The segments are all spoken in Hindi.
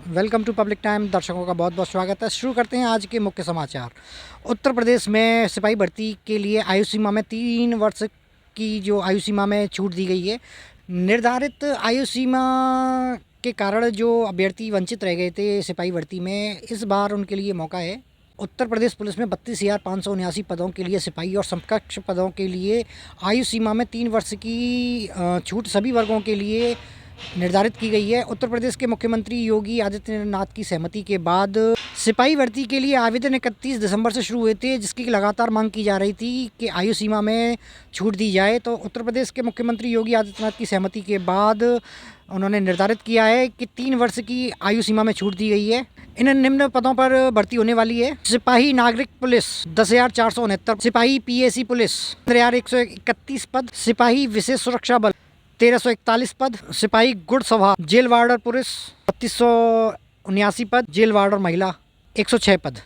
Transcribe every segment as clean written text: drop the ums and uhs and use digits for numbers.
Welcome to public time. दर्शकों का बहुत बहुत स्वागत है। शुरू करते हैं आज के मुख्य समाचार। उत्तर प्रदेश में सिपाही भर्ती के लिए आयु सीमा में 3 वर्ष की जो आयु सीमा में छूट दी गई है। निर्धारित आयु सीमा के कारण जो अभ्यर्थी वंचित रह गए थे सिपाही भर्ती में, इस बार उनके लिए मौका है। उत्तर प्रदेश पुलिस में 32,579 पदों के लिए सिपाही और समकक्ष पदों के लिए आयु सीमा में 3 वर्ष की छूट सभी वर्गों के लिए निर्धारित की गई है। उत्तर प्रदेश के मुख्यमंत्री योगी आदित्यनाथ की सहमति के बाद सिपाही भर्ती के लिए आवेदन 31 दिसंबर से शुरू हुए थे, जिसकी लगातार मांग की जा रही थी कि आयु सीमा में छूट दी जाए। तो उत्तर प्रदेश के मुख्यमंत्री योगी आदित्यनाथ की सहमति के बाद उन्होंने निर्धारित किया है कि 3 वर्ष की आयु सीमा में छूट दी गई है। इन निम्न पदों पर भर्ती होने वाली है। सिपाही नागरिक पुलिस 10,469, सिपाही पीएसी पुलिस 15,131 पद, सिपाही विशेष सुरक्षा बल 1,341 पद, सिपाही गुड़ सभा जेल वार्डर पुरुष 3,279 पद, जेल वार्डर महिला 106 पद।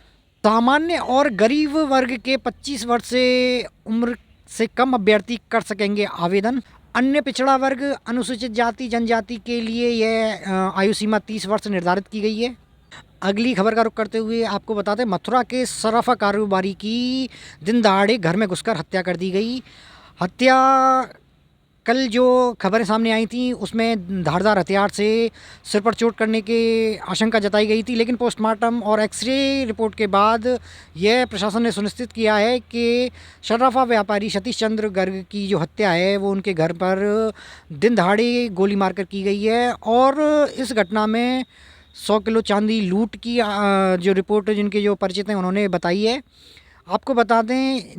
सामान्य और गरीब वर्ग के 25 वर्ष से उम्र से कम अभ्यर्थी कर सकेंगे आवेदन। अन्य पिछड़ा वर्ग, अनुसूचित जाति जनजाति के लिए यह आयु सीमा 30 वर्ष निर्धारित की गई है। अगली खबर का रुख करते हुए आपको बताते हैं, मथुरा के सराफा कारोबारी की दिन दहाड़े घर में घुसकर हत्या कर दी गई। हत्या कल जो खबरें सामने आई थी उसमें धारदार हथियार से सिर पर चोट करने की आशंका जताई गई थी, लेकिन पोस्टमार्टम और एक्सरे रिपोर्ट के बाद यह प्रशासन ने सुनिश्चित किया है कि शराफा व्यापारी सतीश चंद्र गर्ग की जो हत्या है वो उनके घर पर दिन दहाड़े गोली मारकर की गई है। और इस घटना में 100 किलो चांदी लूट की जो रिपोर्ट जिनके जो परिचित हैं उन्होंने बताई है। आपको बता दें,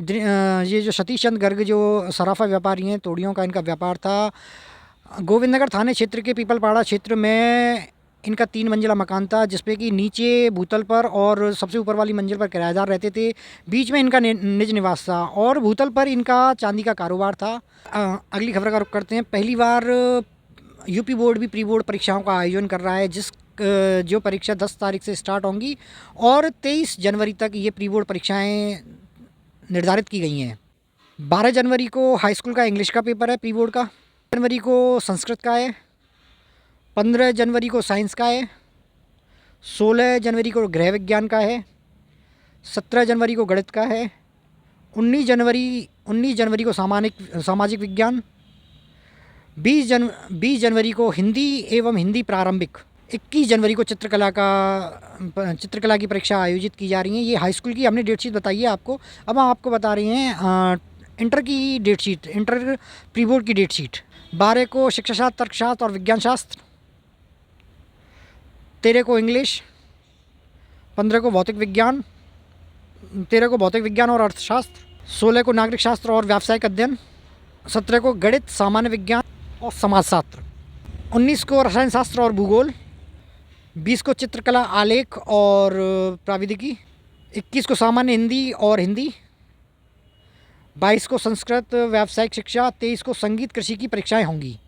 ये जो सतीश चंद्र गर्ग जो सराफा व्यापारी हैं, तोड़ियों का इनका व्यापार था। गोविंदनगर थाने क्षेत्र के पीपलपाड़ा क्षेत्र में इनका 3 मंजिला मकान था, जिसपे कि नीचे भूतल पर और सबसे ऊपर वाली मंजिल पर किराएदार रहते थे। बीच में इनका निज निवास था और भूतल पर इनका चांदी का कारोबार था। अगली खबर का रुख करते हैं। पहली बार यूपी बोर्ड भी प्री बोर्ड परीक्षाओं का आयोजन कर रहा है, जो परीक्षा 10 तारीख से स्टार्ट होंगी और 23 जनवरी तक ये प्री बोर्ड परीक्षाएं निर्धारित की गई हैं। 12 जनवरी को हाई स्कूल का इंग्लिश का पेपर है प्री बोर्ड का, 12 जनवरी को संस्कृत का है, 15 जनवरी को साइंस का है, 16 जनवरी को गृह विज्ञान का है, 17 जनवरी को गणित का है, 19 जनवरी को सामाजिक विज्ञान, 20 जनवरी को हिंदी एवं हिंदी प्रारंभिक, 21 जनवरी को चित्रकला की परीक्षा आयोजित की जा रही है। ये हाई स्कूल की हमने डेट शीट बताई है आपको। अब हम आपको बता रहे हैं इंटर की date sheet, inter pre board की डेट शीट। 12 को शिक्षा शास्त्र, तर्कशास्त्र और विज्ञान शास्त्र, 13 को इंग्लिश, 15 को भौतिक विज्ञान, 13 को भौतिक विज्ञान और अर्थशास्त्र, 16 को नागरिक शास्त्र और व्यावसायिक अध्ययन, 17 को गणित, सामान्य विज्ञान और समाजशास्त्र, 19 को रसायन शास्त्र और भूगोल, 20 को चित्रकला, आलेख और प्राविधिकी, 21 को सामान्य हिंदी और हिंदी, 22 को संस्कृत, व्यावसायिक शिक्षा, 23 को संगीत, कृषि की परीक्षाएं होंगी।